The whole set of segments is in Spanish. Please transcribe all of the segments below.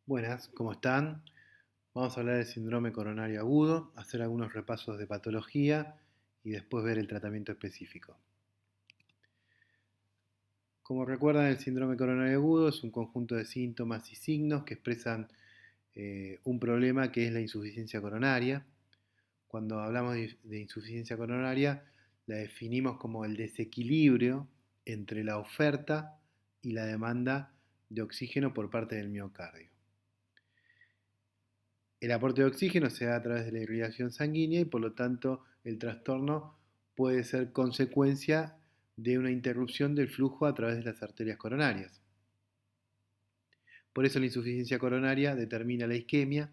Buenas, ¿cómo están? Vamos a hablar del síndrome coronario agudo, hacer algunos repasos de patología y después ver el tratamiento específico. Como recuerdan, el síndrome coronario agudo es un conjunto de síntomas y signos que expresan un problema que es la insuficiencia coronaria. Cuando hablamos de insuficiencia coronaria, la definimos como el desequilibrio entre la oferta y la demanda de oxígeno por parte del miocardio. El aporte de oxígeno se da a través de la irrigación sanguínea y por lo tanto el trastorno puede ser consecuencia de una interrupción del flujo a través de las arterias coronarias. Por eso la insuficiencia coronaria determina la isquemia,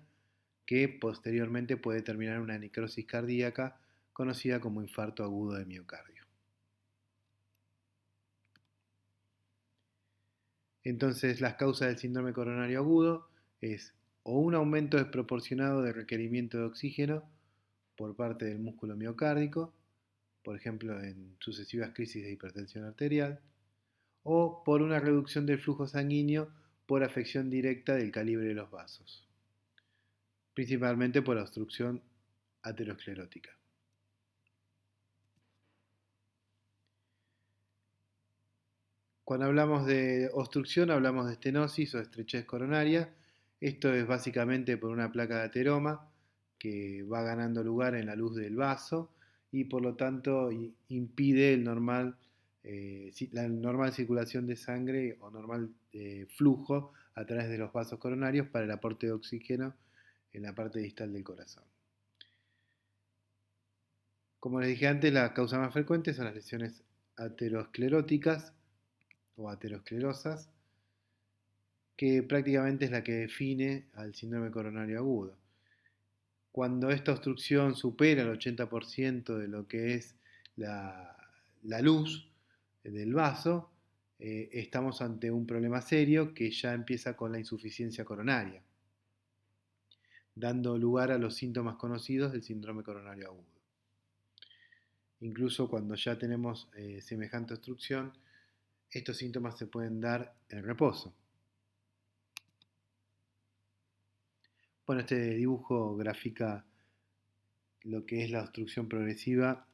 que posteriormente puede terminar en una necrosis cardíaca conocida como infarto agudo de miocardio. Entonces, las causas del síndrome coronario agudo es o un aumento desproporcionado de requerimiento de oxígeno por parte del músculo miocárdico, por ejemplo en sucesivas crisis de hipertensión arterial, o por una reducción del flujo sanguíneo por afección directa del calibre de los vasos, principalmente por obstrucción aterosclerótica. Cuando hablamos de obstrucción hablamos de estenosis o estrechez coronaria. Esto es básicamente por una placa de ateroma que va ganando lugar en la luz del vaso y por lo tanto impide la normal circulación de sangre o normal flujo a través de los vasos coronarios para el aporte de oxígeno en la parte distal del corazón. Como les dije antes, la causa más frecuente son las lesiones ateroscleróticas o aterosclerosas, que prácticamente es la que define al síndrome coronario agudo. Cuando esta obstrucción supera el 80% de lo que es la, la luz del vaso, estamos ante un problema serio que ya empieza con la insuficiencia coronaria, dando lugar a los síntomas conocidos del síndrome coronario agudo. Incluso cuando ya tenemos semejante obstrucción, estos síntomas se pueden dar en reposo. Bueno, este dibujo grafica lo que es la obstrucción progresiva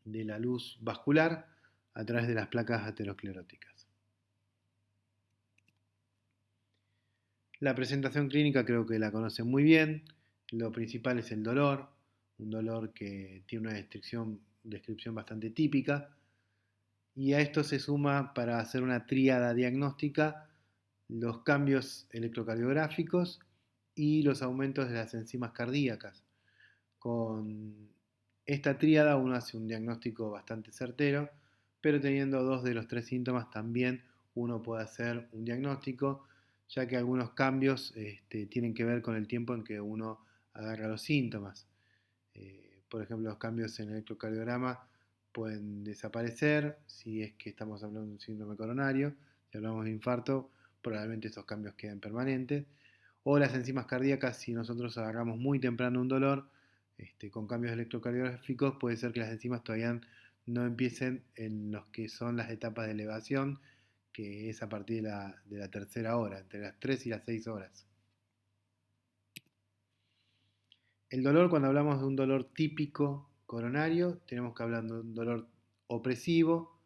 de la luz vascular a través de las placas ateroscleróticas. La presentación clínica creo que la conocen muy bien. Lo principal es el dolor, un dolor que tiene una descripción bastante típica. Y a esto se suma, para hacer una tríada diagnóstica, los cambios electrocardiográficos y los aumentos de las enzimas cardíacas. Con esta tríada uno hace un diagnóstico bastante certero, pero teniendo dos de los tres síntomas también uno puede hacer un diagnóstico, ya que algunos cambios tienen que ver con el tiempo en que uno agarra los síntomas. Por ejemplo, los cambios en el electrocardiograma pueden desaparecer si es que estamos hablando de un síndrome coronario. Si hablamos de infarto, probablemente esos cambios queden permanentes. O las enzimas cardíacas, si nosotros agarramos muy temprano un dolor, con cambios electrocardiográficos, puede ser que las enzimas todavía no empiecen en los que son las etapas de elevación, que es a partir de la tercera hora, entre las 3 y las 6 horas. El dolor, cuando hablamos de un dolor típico coronario, tenemos que hablar de un dolor opresivo,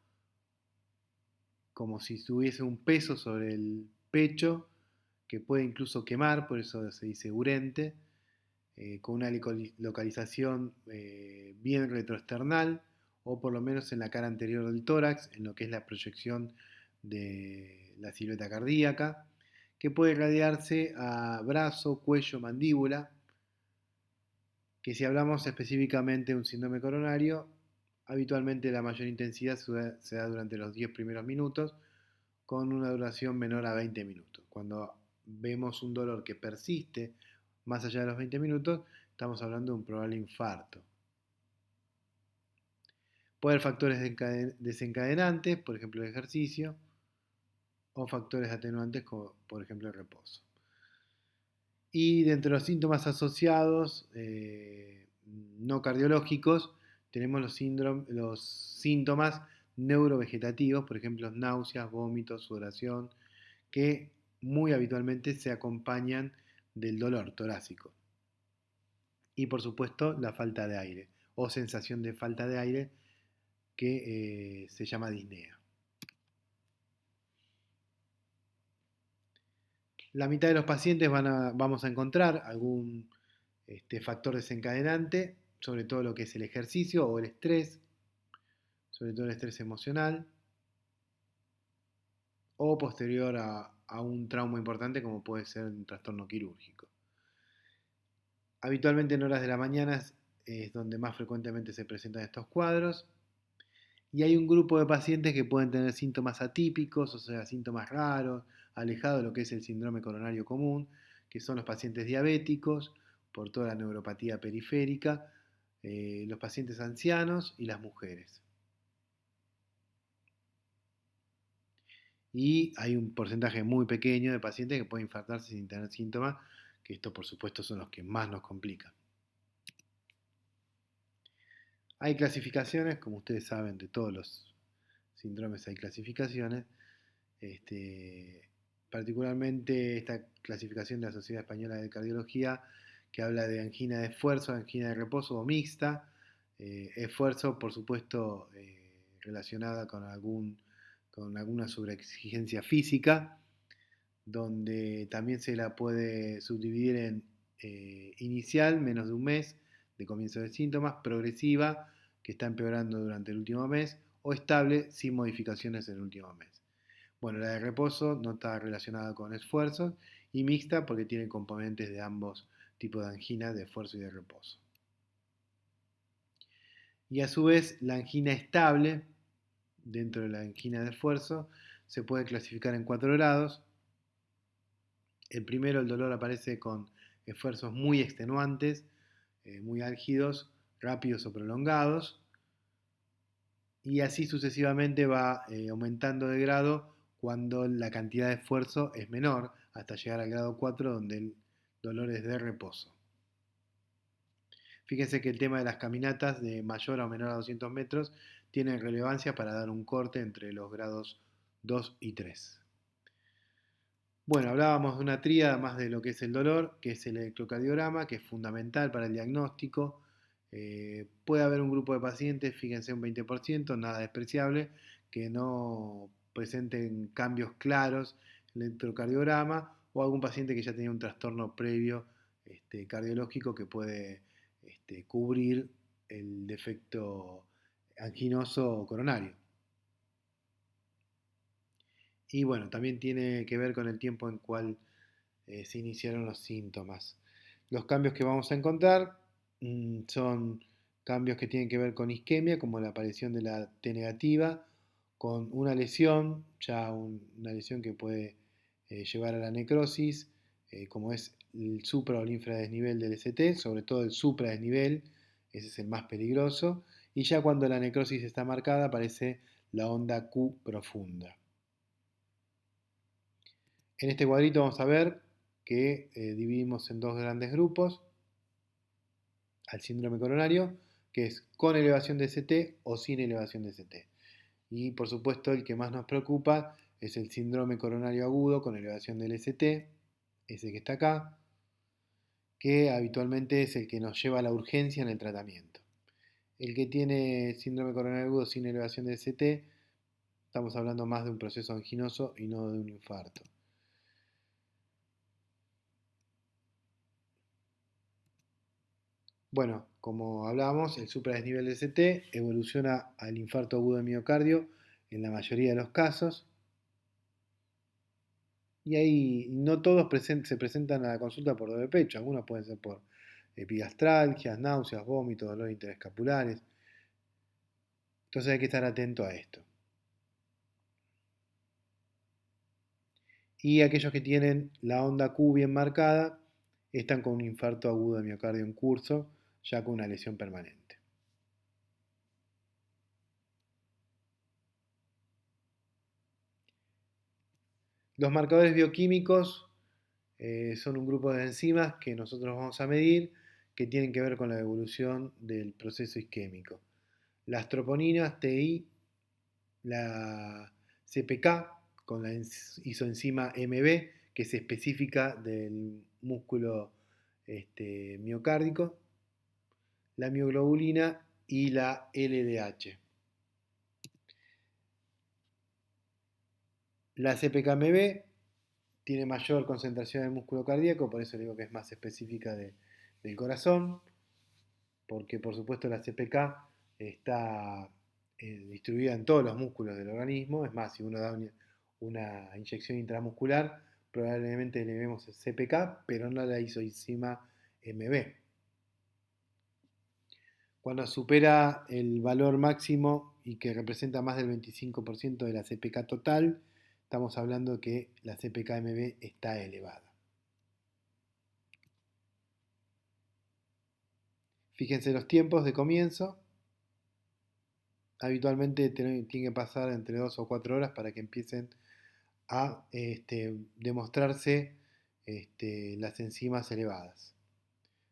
como si tuviese un peso sobre el pecho, que puede incluso quemar, por eso se dice urente, con una localización bien retroesternal, o por lo menos en la cara anterior del tórax, en lo que es la proyección de la silueta cardíaca, que puede irradiarse a brazo, cuello, mandíbula, que si hablamos específicamente de un síndrome coronario, habitualmente la mayor intensidad se da durante los 10 primeros minutos, con una duración menor a 20 minutos. Cuando vemos un dolor que persiste más allá de los 20 minutos, estamos hablando de un probable infarto. Puede haber factores desencadenantes, por ejemplo el ejercicio, o factores atenuantes como por ejemplo el reposo. Y dentro de los síntomas asociados no cardiológicos tenemos los síntomas neurovegetativos, por ejemplo náuseas, vómitos, sudoración, que muy habitualmente se acompañan del dolor torácico y por supuesto la falta de aire o sensación de falta de aire que se llama disnea. La mitad de los pacientes vamos a encontrar algún factor desencadenante, sobre todo lo que es el ejercicio o el estrés, sobre todo el estrés emocional, o posterior a un trauma importante como puede ser un trastorno quirúrgico. Habitualmente en horas de la mañana es donde más frecuentemente se presentan estos cuadros. Y hay un grupo de pacientes que pueden tener síntomas atípicos, o sea, síntomas raros, alejados de lo que es el síndrome coronario común, que son los pacientes diabéticos, por toda la neuropatía periférica, los pacientes ancianos y las mujeres. Y hay un porcentaje muy pequeño de pacientes que pueden infartarse sin tener síntomas, que estos por supuesto son los que más nos complican. Hay clasificaciones, como ustedes saben, de todos los síndromes hay clasificaciones. Este, Particularmente esta clasificación de la Sociedad Española de Cardiología que habla de angina de esfuerzo, angina de reposo o mixta. Esfuerzo, por supuesto, relacionada con alguna sobreexigencia física, donde también se la puede subdividir en inicial, menos de un mes de comienzo de síntomas, progresiva, que está empeorando durante el último mes, o estable, sin modificaciones en el último mes. Bueno, la de reposo no está relacionada con esfuerzos y mixta porque tiene componentes de ambos tipos de angina, de esfuerzo y de reposo. Y a su vez, la angina estable, dentro de la angina de esfuerzo, se puede clasificar en 4 grados. El primero, el dolor aparece con esfuerzos muy extenuantes, muy álgidos, rápidos o prolongados, y así sucesivamente va aumentando de grado cuando la cantidad de esfuerzo es menor, hasta llegar al grado 4 donde el dolor es de reposo. Fíjense que el tema de las caminatas de mayor o menor a 200 metros tiene relevancia para dar un corte entre los grados 2 y 3. Bueno, hablábamos de una tríada más de lo que es el dolor, que es el electrocardiograma, que es fundamental para el diagnóstico. Puede haber un grupo de pacientes, fíjense un 20%, nada despreciable, que no presenten cambios claros en el electrocardiograma o algún paciente que ya tenía un trastorno previo cardiológico que puede cubrir el defecto anginoso coronario. Y bueno, también tiene que ver con el tiempo en cual se iniciaron los síntomas. Los cambios que vamos a encontrar son cambios que tienen que ver con isquemia, como la aparición de la T negativa, con una lesión, ya una lesión que puede llevar a la necrosis, como es el supra o el infradesnivel del ST, sobre todo el supradesnivel, ese es el más peligroso, y ya cuando la necrosis está marcada aparece la onda Q profunda. En este cuadrito vamos a ver que dividimos en dos grandes grupos al síndrome coronario, que es con elevación de ST o sin elevación de ST. Y por supuesto el que más nos preocupa es el síndrome coronario agudo con elevación del ST, ese que está acá, que habitualmente es el que nos lleva a la urgencia en el tratamiento. El que tiene síndrome coronario agudo sin elevación de ST, estamos hablando más de un proceso anginoso y no de un infarto. Bueno, como hablábamos, el supradesnivel de ST evoluciona al infarto agudo de miocardio en la mayoría de los casos. Y ahí no todos se presentan a la consulta por dolor de pecho, algunos pueden ser por epigastralgias, náuseas, vómitos, dolores interescapulares. Entonces hay que estar atento a esto. Y aquellos que tienen la onda Q bien marcada están con un infarto agudo de miocardio en curso, ya con una lesión permanente. Los marcadores bioquímicos son un grupo de enzimas que nosotros vamos a medir que tienen que ver con la evolución del proceso isquémico. Las troponinas TI, la CPK con la isoenzima MB, que es específica del músculo miocárdico, la mioglobulina y la LDH. La CPKMB tiene mayor concentración en el músculo cardíaco, por eso digo que es más específica del corazón, porque por supuesto la CPK está distribuida en todos los músculos del organismo. Es más, si uno da una inyección intramuscular, probablemente le vemos el CPK, pero no la isoenzima MB. Cuando supera el valor máximo y que representa más del 25% de la CPK total, estamos hablando que la CPK-MB está elevada. Fíjense los tiempos de comienzo. Habitualmente tiene que pasar entre 2 o 4 horas para que empiecen a demostrarse las enzimas elevadas,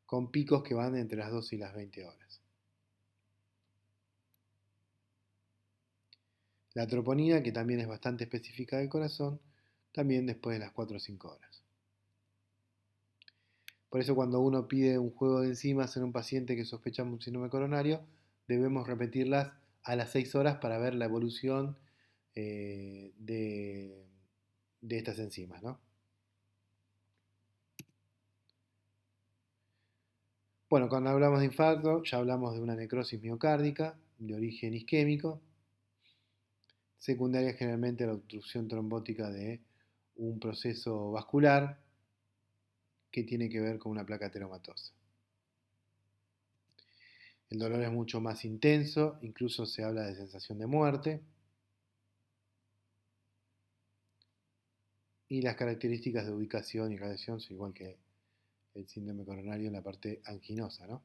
con picos que van entre las 2 y las 20 horas. La troponina, que también es bastante específica del corazón, también después de las 4 o 5 horas. Por eso cuando uno pide un juego de enzimas en un paciente que sospecha un síndrome coronario, debemos repetirlas a las 6 horas para ver la evolución de estas enzimas, ¿no? Bueno, cuando hablamos de infarto, ya hablamos de una necrosis miocárdica de origen isquémico, secundaria generalmente a la obstrucción trombótica de un proceso vascular que tiene que ver con una placa ateromatosa. El dolor es mucho más intenso, incluso se habla de sensación de muerte. Y las características de ubicación y radiación son igual que el síndrome coronario en la parte anginosa, ¿no?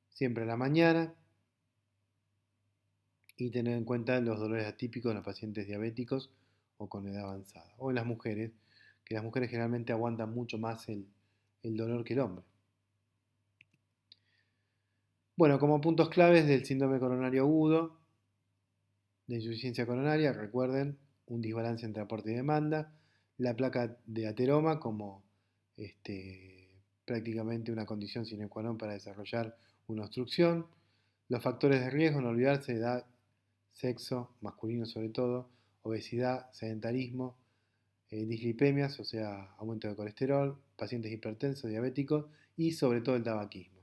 Siempre a la mañana y tener en cuenta los dolores atípicos en los pacientes diabéticos o con edad avanzada. O en las mujeres, que las mujeres generalmente aguantan mucho más el dolor que el hombre. Bueno, como puntos claves del síndrome coronario agudo, de insuficiencia coronaria, recuerden un desbalance entre aporte y demanda, la placa de ateroma como prácticamente una condición sine qua non para desarrollar una obstrucción, los factores de riesgo, no olvidarse, edad, sexo, masculino sobre todo, obesidad, sedentarismo, dislipemias, o sea, aumento de colesterol, pacientes hipertensos, diabéticos y sobre todo el tabaquismo.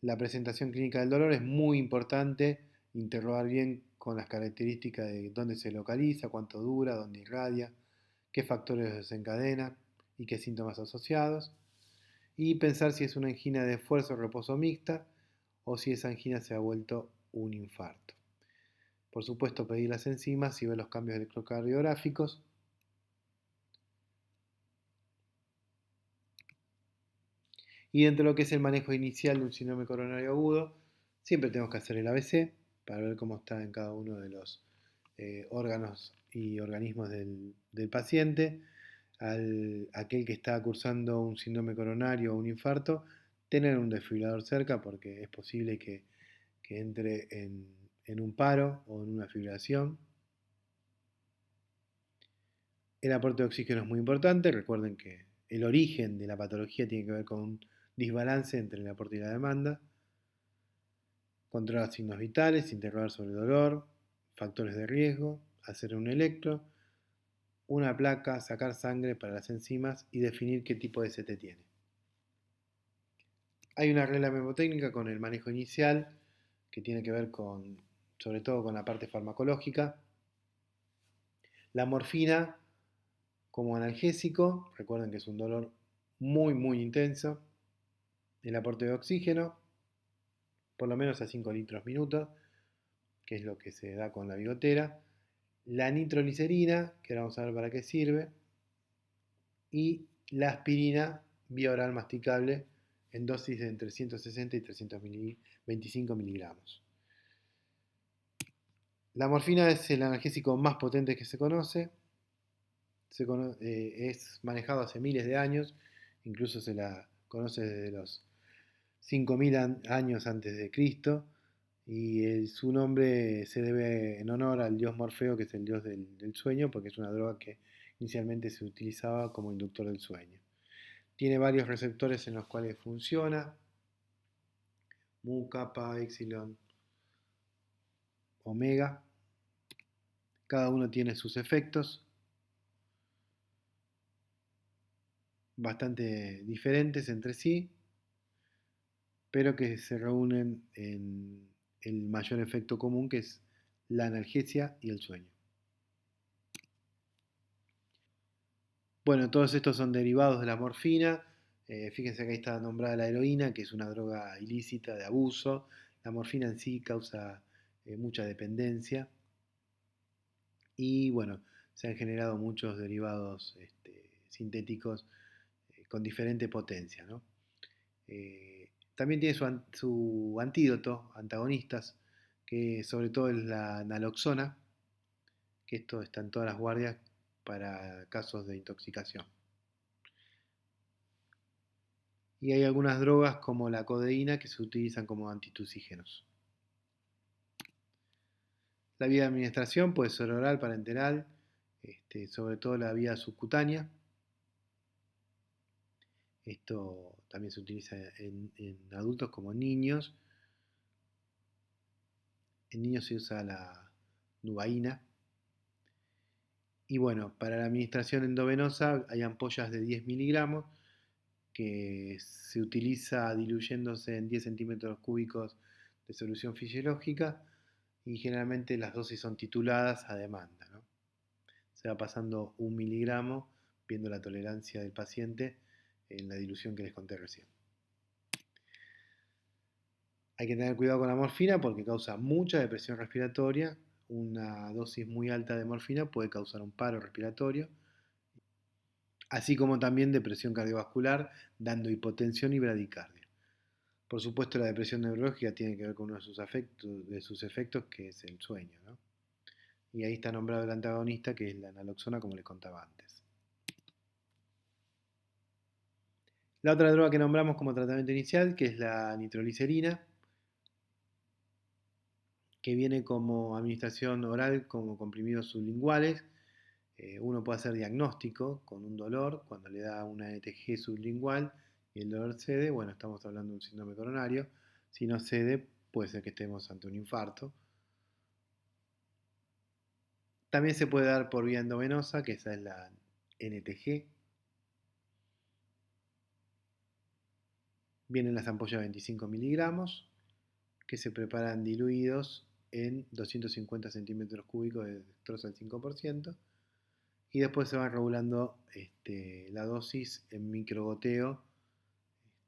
La presentación clínica del dolor es muy importante, interrogar bien con las características de dónde se localiza, cuánto dura, dónde irradia, qué factores desencadenan y qué síntomas asociados, y pensar si es una angina de esfuerzo o reposo mixta o si esa angina se ha vuelto un infarto. Por supuesto, pedir las enzimas y ver los cambios electrocardiográficos. Y dentro de lo que es el manejo inicial de un síndrome coronario agudo, siempre tenemos que hacer el ABC para ver cómo está en cada uno de los órganos y organismos del paciente. Aquel que está cursando un síndrome coronario o un infarto, tener un desfibrilador cerca porque es posible que entre en un paro o en una fibrilación. El aporte de oxígeno es muy importante. Recuerden que el origen de la patología tiene que ver con un desbalance entre el aporte y la demanda. Controlar signos vitales, interrogar sobre el dolor, factores de riesgo, hacer un electro, una placa, sacar sangre para las enzimas y definir qué tipo de CT tiene. Hay una regla mnemotécnica con el manejo inicial que tiene que ver sobre todo con la parte farmacológica. La morfina como analgésico, recuerden que es un dolor muy intenso. El aporte de oxígeno, por lo menos a 5 litros minuto, que es lo que se da con la bigotera. La nitroglicerina, que ahora vamos a ver para qué sirve. Y la aspirina vía oral masticable en dosis de entre 160 y 325 miligramos. La morfina es el analgésico más potente que se conoce. Es manejado hace miles de años, incluso se la conoce desde los 5000 años antes de Cristo, Y su nombre se debe en honor al dios Morfeo, que es el dios del sueño, porque es una droga que inicialmente se utilizaba como inductor del sueño. Tiene varios receptores en los cuales funciona: mu, kappa, epsilon, omega. Cada uno tiene sus efectos bastante diferentes entre sí, pero que se reúnen en el mayor efecto común, que es la analgesia y el sueño. Bueno, todos estos son derivados de la morfina. Fíjense que ahí está nombrada la heroína, que es una droga ilícita de abuso. La morfina en sí causa mucha dependencia. Y bueno, se han generado muchos derivados sintéticos con diferente potencia, ¿no? También tiene su antídoto, antagonistas, que sobre todo es la naloxona, que esto está en todas las guardias para casos de intoxicación. Y hay algunas drogas como la codeína que se utilizan como antitusígenos. La vía de administración puede ser oral, parenteral, sobre todo la vía subcutánea. Esto también se utiliza en adultos como en niños. En niños se usa la nubaína. Y bueno, para la administración endovenosa hay ampollas de 10 miligramos que se utiliza diluyéndose en 10 centímetros cúbicos de solución fisiológica, y generalmente las dosis son tituladas a demanda, ¿no? Se va pasando 1 miligramo viendo la tolerancia del paciente en la dilución que les conté recién. Hay que tener cuidado con la morfina porque causa mucha depresión respiratoria. Una dosis muy alta de morfina puede causar un paro respiratorio, así como también depresión cardiovascular, dando hipotensión y bradicardia. Por supuesto, la depresión neurológica tiene que ver con uno de sus efectos, que es el sueño, ¿no? Y ahí está nombrado el antagonista, que es la naloxona, como les contaba antes. La otra droga que nombramos como tratamiento inicial, que es la nitroglicerina, que viene como administración oral, como comprimidos sublinguales. Uno puede hacer diagnóstico con un dolor cuando le da una ETG sublingual y el dolor cede. Bueno, estamos hablando de un síndrome coronario. Si no cede, puede ser que estemos ante un infarto. También se puede dar por vía endovenosa, que esa es la NTG. Vienen las ampollas de 25 miligramos, que se preparan diluidos en 250 centímetros cúbicos de dextrosa al 5%, y después se va regulando la dosis en microgoteo,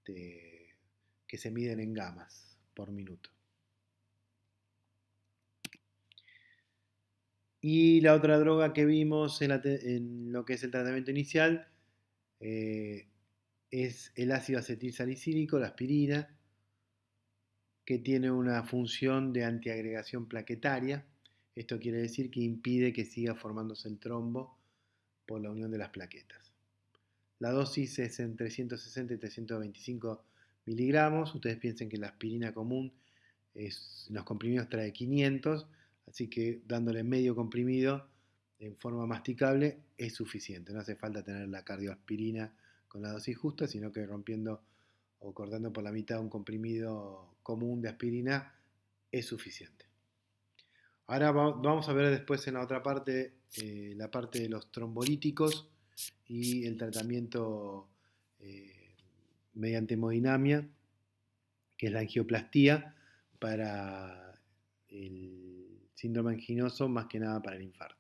que se miden en gamas por minuto. Y la otra droga que vimos en lo que es el tratamiento inicial es el ácido acetilsalicílico, la aspirina, que tiene una función de antiagregación plaquetaria. Esto quiere decir que impide que siga formándose el trombo por la unión de las plaquetas. La dosis es entre 160 y 325 miligramos. Ustedes piensen que la aspirina común en los comprimidos trae 500, así que dándole medio comprimido en forma masticable es suficiente. No hace falta tener la cardioaspirina con la dosis justa, sino que rompiendo o cortando por la mitad un comprimido común de aspirina es suficiente. Ahora vamos a ver después en la otra parte, la parte de los trombolíticos y el tratamiento eh, mediante hemodinamia, que es la angioplastía para el síndrome anginoso, más que nada para el infarto.